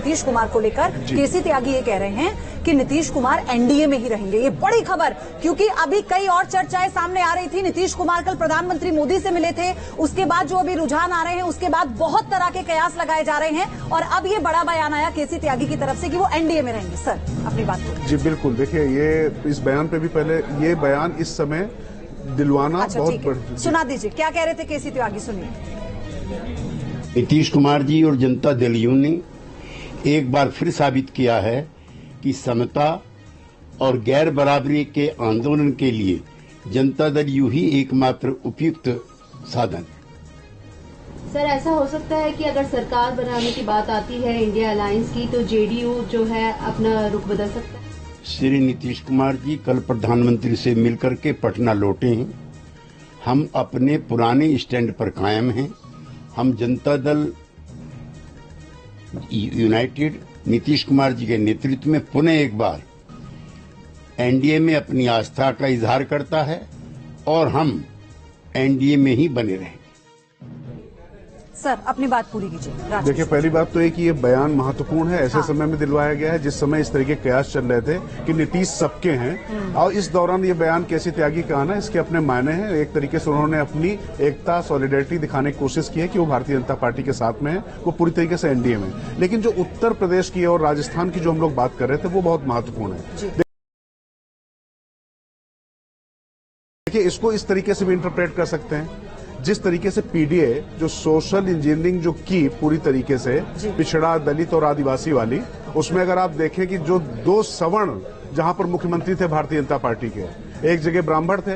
नीतीश कुमार को लेकर केसी त्यागी ये कह रहे हैं कि नीतीश कुमार एनडीए में ही रहेंगे। ये बड़ी खबर, क्योंकि अभी कई और चर्चाएं सामने आ रही थी। नीतीश कुमार कल प्रधानमंत्री मोदी से मिले थे, उसके बाद जो अभी रुझान आ रहे हैं, उसके बाद बहुत तरह के कयास लगाए जा रहे हैं और अब ये बड़ा बयान आया केसी त्यागी की तरफ से कि वो एनडीए में रहेंगे। सर, अपनी बात को। जी बिल्कुल, देखिए ये इस बयान पे भी पहले ये बयान इस समय दिलवाना बहुत सुना दीजिए, क्या कह रहे थे केसी त्यागी, सुनिए। नीतीश कुमार जी और जनता दल यू ने एक बार फिर साबित किया है कि समता और गैर बराबरी के आंदोलन के लिए जनता दल यू ही एकमात्र उपयुक्त साधन। सर, ऐसा हो सकता है कि अगर सरकार बनाने की बात आती है इंडिया अलायंस की, तो जेडीयू जो है अपना रुख बदल सकता है। श्री नीतीश कुमार जी कल प्रधानमंत्री से मिलकर के पटना लौटे हैं। हम अपने पुराने स्टैंड पर कायम हैं। हम जनता दल यूनाइटेड नीतीश कुमार जी के नेतृत्व में पुनः एक बार एनडीए में अपनी आस्था का इजहार करता है और हम एनडीए में ही बने रहेंगे। सर, अपनी बात पूरी कीजिए। देखिए, पहली बात तो है कि ये बयान महत्वपूर्ण है, ऐसे समय में दिलवाया गया है जिस समय इस तरह के कयास चल रहे थे कि नीतीश सबके हैं और इस दौरान ये बयान केसी त्यागी का आना, इसके अपने मायने हैं। एक तरीके से उन्होंने अपनी एकता, सॉलिडेरिटी दिखाने की कोशिश की है कि वो भारतीय जनता पार्टी के साथ में है, वो पूरी तरीके से एनडीए में। लेकिन जो उत्तर प्रदेश की और राजस्थान की जो हम लोग बात कर रहे थे वो बहुत महत्वपूर्ण है। देखिए, इसको इस तरीके से भी इंटरप्रेट कर सकते हैं, जिस तरीके से पीडीए जो सोशल इंजीनियरिंग जो की पूरी तरीके से पिछड़ा, दलित और आदिवासी वाली, उसमें अगर आप देखें कि जो 2 सवर्ण जहां पर मुख्यमंत्री थे भारतीय जनता पार्टी के, एक जगह ब्राह्मण थे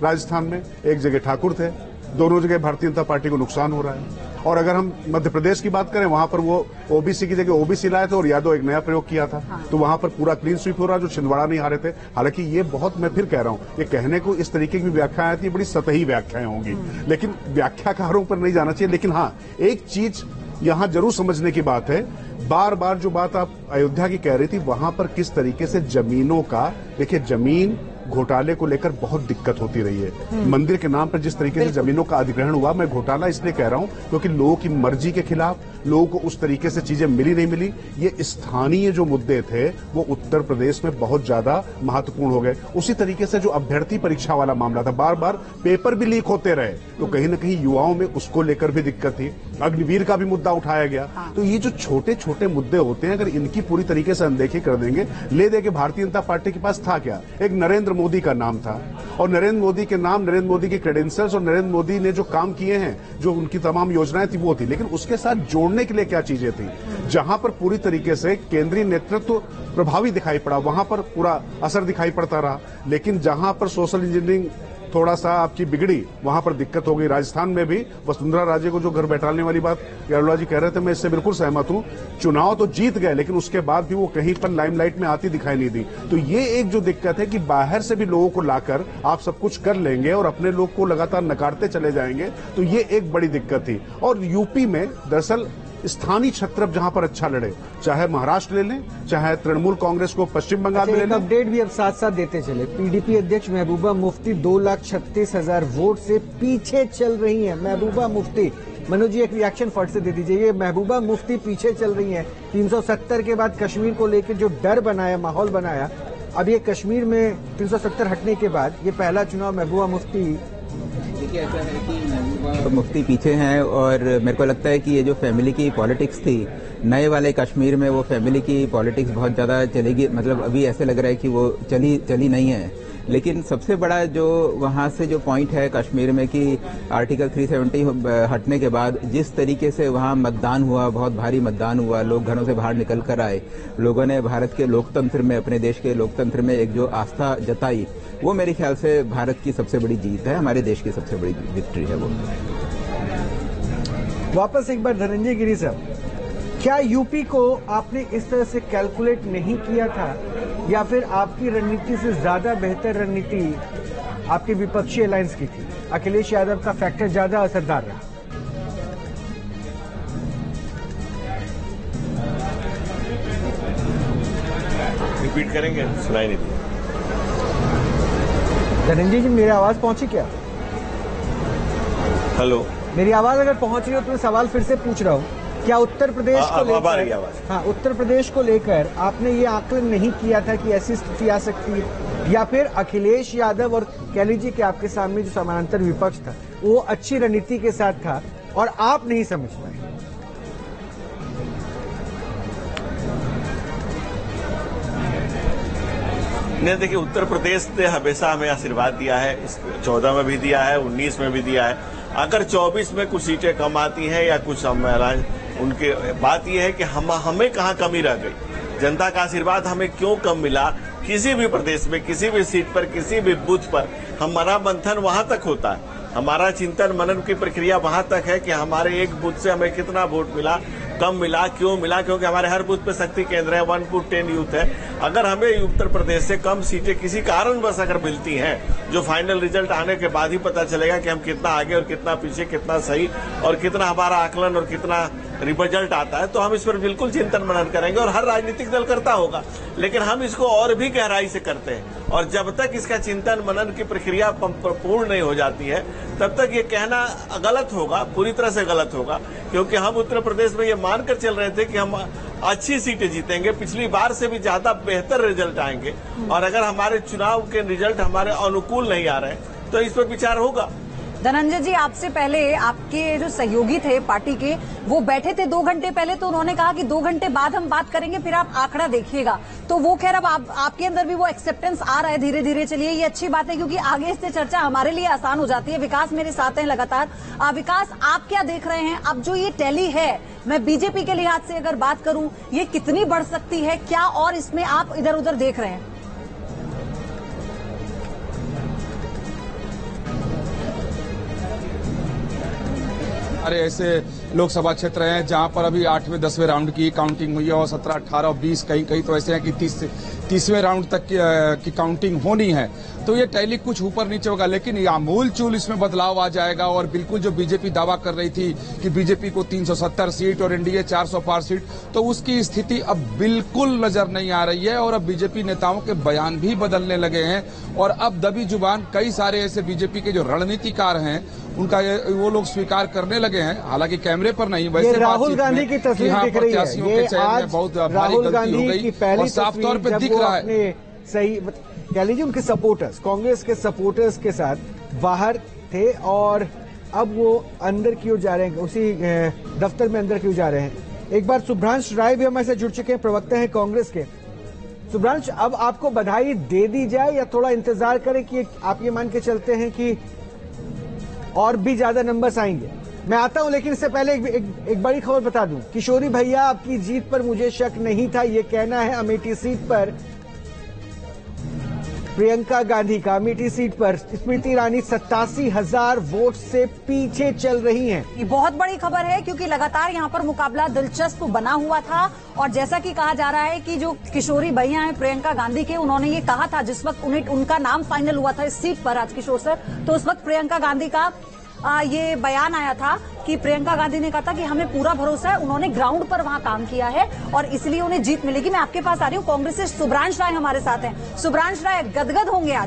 राजस्थान में, एक जगह ठाकुर थे, दोनों जगह भारतीय जनता पार्टी को नुकसान हो रहा है। और अगर हम मध्य प्रदेश की बात करें, वहां पर वो ओबीसी की जगह ओबीसी लाए थे और यादव एक नया प्रयोग किया था। तो वहां पर पूरा क्लीन स्वीप हो रहा, जो छिंदवाड़ा नहीं हारे थे। हालांकि ये बहुत, मैं फिर कह रहा हूं, ये कहने को इस तरीके की भी व्याख्याएं आती है, बड़ी सतही व्याख्याएं होंगी, लेकिन व्याख्याकारों पर नहीं जाना चाहिए। लेकिन हाँ, एक चीज यहां जरूर समझने की बात है, बार बार जो बात आप अयोध्या की कह रही थी, वहां पर किस तरीके से जमीनों का, देखिए जमीन घोटाले को लेकर बहुत दिक्कत होती रही है। मंदिर के नाम पर जिस तरीके से जमीनों का अधिग्रहण हुआ, मैं घोटाला इसलिए कह रहा हूं क्योंकि लोगों की मर्जी के खिलाफ, लोगों को उस तरीके से चीजें मिली नहीं मिली, ये स्थानीय जो मुद्दे थे वो उत्तर प्रदेश में बहुत ज्यादा महत्वपूर्ण हो गए। उसी तरीके से जो अभ्यर्थी परीक्षा वाला मामला था, बार बार पेपर भी लीक होते रहे, तो कहीं ना कहीं युवाओं में उसको लेकर भी दिक्कत थी। अग्निवीर का भी मुद्दा उठाया गया। तो ये जो छोटे छोटे मुद्दे होते हैं, अगर इनकी पूरी तरीके से अनदेखी कर देंगे, ले दे के भारतीय जनता पार्टी के पास था क्या? एक नरेंद्र मोदी का नाम था और नरेंद्र मोदी के नाम, नरेंद्र मोदी की क्रेडेंशियल्स और नरेंद्र मोदी ने जो काम किए हैं, जो उनकी तमाम योजनाएं थी वो थी, लेकिन उसके साथ जोड़ने के लिए क्या चीजें थी? जहां पर पूरी तरीके से केंद्रीय नेतृत्व प्रभावी दिखाई पड़ा, वहां पर पूरा असर दिखाई पड़ता रहा। लेकिन जहां पर सोशल इंजीनियरिंग थोड़ा सा आपकी बिगड़ी, वहां पर दिक्कत हो गई। राजस्थान में भी वसुंधरा राजे को जो घर बैठाने वाली बात अरोड़ा जी कह रहे थे, मैं इससे बिल्कुल सहमत हूं। चुनाव तो जीत गए, लेकिन उसके बाद भी वो कहीं पर लाइमलाइट में आती दिखाई नहीं दी। तो ये एक जो दिक्कत है कि बाहर से भी लोगों को लाकर आप सब कुछ कर लेंगे और अपने लोग को लगातार नकारते चले जाएंगे, तो ये एक बड़ी दिक्कत थी। और यूपी में दरअसल स्थानीय छत्रप जहां पर अच्छा लड़े, चाहे महाराष्ट्र ले लें, चाहे तृणमूल कांग्रेस को पश्चिम बंगाल में ले लें। अपडेट भी अब साथ साथ देते चले। पीडीपी अध्यक्ष महबूबा मुफ्ती 2,36,000 वोट से पीछे चल रही हैं। महबूबा मुफ्ती, मनोज जी एक रिएक्शन फट से दे दीजिए। ये महबूबा मुफ्ती पीछे चल रही हैं। 370 के बाद कश्मीर को लेकर जो डर बनाया, माहौल बनाया, अब ये कश्मीर में 370 हटने के बाद ये पहला चुनाव महबूबा मुफ्ती। देखिए, ऐसा है कि महबूबा मुफ्ती पीछे हैं और मेरे को लगता है कि ये जो फैमिली की पॉलिटिक्स थी, नए वाले कश्मीर में वो फैमिली की पॉलिटिक्स बहुत ज़्यादा चलेगी। मतलब अभी ऐसे लग रहा है कि वो चली नहीं है। लेकिन सबसे बड़ा जो वहाँ से जो पॉइंट है कश्मीर में कि आर्टिकल 370 हटने के बाद जिस तरीके से वहाँ मतदान हुआ, बहुत भारी मतदान हुआ, लोग घरों से बाहर निकल कर आए, लोगों ने भारत के लोकतंत्र में, अपने देश के लोकतंत्र में एक जो आस्था जताई, वो मेरे ख्याल से भारत की सबसे बड़ी जीत है, हमारे देश की सबसे बड़ी विक्ट्री है वो। वापस एक बार धनंजय गिरी साहब, क्या यूपी को आपने इस तरह से कैलकुलेट नहीं किया था, या फिर आपकी रणनीति से ज्यादा बेहतर रणनीति आपकी विपक्षी अलायंस की थी? अखिलेश यादव का फैक्टर ज्यादा असरदार रहा। रिपीट करेंगे, सुनाई नहीं दिया। धनंजय जी, मेरी आवाज पहुंची क्या? हेलो, मेरी आवाज अगर पहुंच रही हो तो मैं सवाल फिर से पूछ रहा हूं। क्या उत्तर प्रदेश को अब आ रही लेकर, आवाज। हाँ, उत्तर प्रदेश को लेकर आपने ये आकलन नहीं किया था कि ऐसी स्थिति आ सकती है, या फिर अखिलेश यादव और कह लीजिए कि आपके सामने जो समानांतर विपक्ष था वो अच्छी रणनीति के साथ था और आप नहीं समझ पाए? नहीं, देखिए, उत्तर प्रदेश ने हमेशा हमें आशीर्वाद दिया है, 14 में भी दिया है, 19 में भी दिया है। अगर 24 में कुछ सीटें कम आती हैं या कुछ उनके बात यह है कि हमें कहाँ कमी रह गई, जनता का आशीर्वाद हमें क्यों कम मिला। किसी भी प्रदेश में, किसी भी सीट पर, किसी भी बूथ पर हमारा मंथन वहां तक होता है, हमारा चिंतन मनन की प्रक्रिया वहां तक है कि हमारे एक बूथ से हमें कितना वोट मिला, कम मिला, क्यों मिला, क्योंकि हमारे हर बूथ पे शक्ति केंद्र है, 1 to 10 यूथ है। अगर हमें उत्तर प्रदेश से कम सीटें किसी कारणवश अगर मिलती हैं, जो फाइनल रिजल्ट आने के बाद ही पता चलेगा कि हम कितना आगे और कितना पीछे, कितना सही और कितना हमारा आकलन और कितना रिजल्ट आता है, तो हम इस पर बिल्कुल चिंतन मनन करेंगे और हर राजनीतिक दल करता होगा। लेकिन हम इसको और भी गहराई से करते हैं और जब तक इसका चिंतन मनन की प्रक्रिया पूर्ण नहीं हो जाती है तब तक ये कहना गलत होगा, पूरी तरह से गलत होगा, क्योंकि हम उत्तर प्रदेश में ये मानकर चल रहे थे कि हम अच्छी सीटें जीतेंगे, पिछली बार से भी ज्यादा बेहतर रिजल्ट आएंगे और अगर हमारे चुनाव के रिजल्ट हमारे अनुकूल नहीं आ रहे तो इस पर विचार होगा। धनंजय जी, आपसे पहले आपके जो सहयोगी थे पार्टी के, वो बैठे थे 2 घंटे पहले, तो उन्होंने कहा कि 2 घंटे बाद हम बात करेंगे, फिर आप आंकड़ा देखिएगा। तो वो खैर अब आपके अंदर भी वो एक्सेप्टेंस आ रहा है धीरे धीरे। चलिए, ये अच्छी बात है क्योंकि आगे इससे चर्चा हमारे लिए आसान हो जाती है। विकास मेरे साथ हैं लगातार। विकास, आप क्या देख रहे हैं अब जो ये टैली है, मैं बीजेपी के लिहाज से अगर बात करूं, ये कितनी बढ़ सकती है, क्या और इसमें आप इधर उधर देख रहे हैं? सारे ऐसे लोकसभा क्षेत्र हैं जहां पर अभी 8वें 10वें राउंड की काउंटिंग हुई है और 17, 18 और 20 कहीं तो ऐसे हैं कि 30वें राउंड तक की काउंटिंग होनी है। तो ये टैली कुछ ऊपर नीचे होगा, लेकिन आमूल चूल इसमें बदलाव आ जाएगा और बिल्कुल जो बीजेपी दावा कर रही थी कि बीजेपी को 370 सीट और एनडीए 400 पार सीट, तो उसकी स्थिति अब बिल्कुल नजर नहीं आ रही है और अब बीजेपी नेताओं के बयान भी बदलने लगे हैं और अब दबी जुबान कई सारे ऐसे बीजेपी के जो रणनीतिकार हैं उनका वो लोग स्वीकार करने लगे हैं, हालांकि कैमरे पर नहीं, वैसे राहुल गांधी की तस्वीर दिख रही है। ये आज बहुत राहुल गांधी की पहली साफ तौर पे दिख रहा है। सही कह लीजिए, उनके सपोर्टर्स, कांग्रेस के सपोर्टर्स के साथ बाहर थे और अब वो अंदर की ओर जा रहे हैं, उसी दफ्तर में अंदर की ओर जा रहे हैं। एक बार शुभ्रांश राय भी हमारे साथ जुड़ चुके हैं, प्रवक्ता हैं कांग्रेस के। शुभ्रांश, अब आपको बधाई दे दी जाए या थोड़ा इंतजार करें कि आप ये मान के चलते हैं कि और भी ज्यादा नंबर्स आएंगे? मैं आता हूं, लेकिन इससे पहले एक बड़ी खबर बता दूं। किशोरी भैया, आपकी जीत पर मुझे शक नहीं था, ये कहना है अमेठी सीट पर प्रियंका गांधी का। अमेठी सीट पर स्मृति ईरानी 87,000 वोट से पीछे चल रही हैं। ये बहुत बड़ी खबर है क्योंकि लगातार यहाँ पर मुकाबला दिलचस्प बना हुआ था और जैसा कि कहा जा रहा है कि जो किशोरी भैया हैं प्रियंका गांधी के, उन्होंने ये कहा था जिस वक्त उनका नाम फाइनल हुआ था इस सीट पर, आज किशोर सर, तो उस वक्त प्रियंका गांधी का ये बयान आया था कि प्रियंका गांधी ने कहा था कि हमें पूरा भरोसा है, उन्होंने ग्राउंड पर वहां काम किया है और इसलिए उन्हें जीत मिलेगी। मैं आपके पास आ रही हूँ, कांग्रेस से शुभ्रांश राय हमारे साथ हैं। शुभ्रांश राय, गदगद होंगे आज?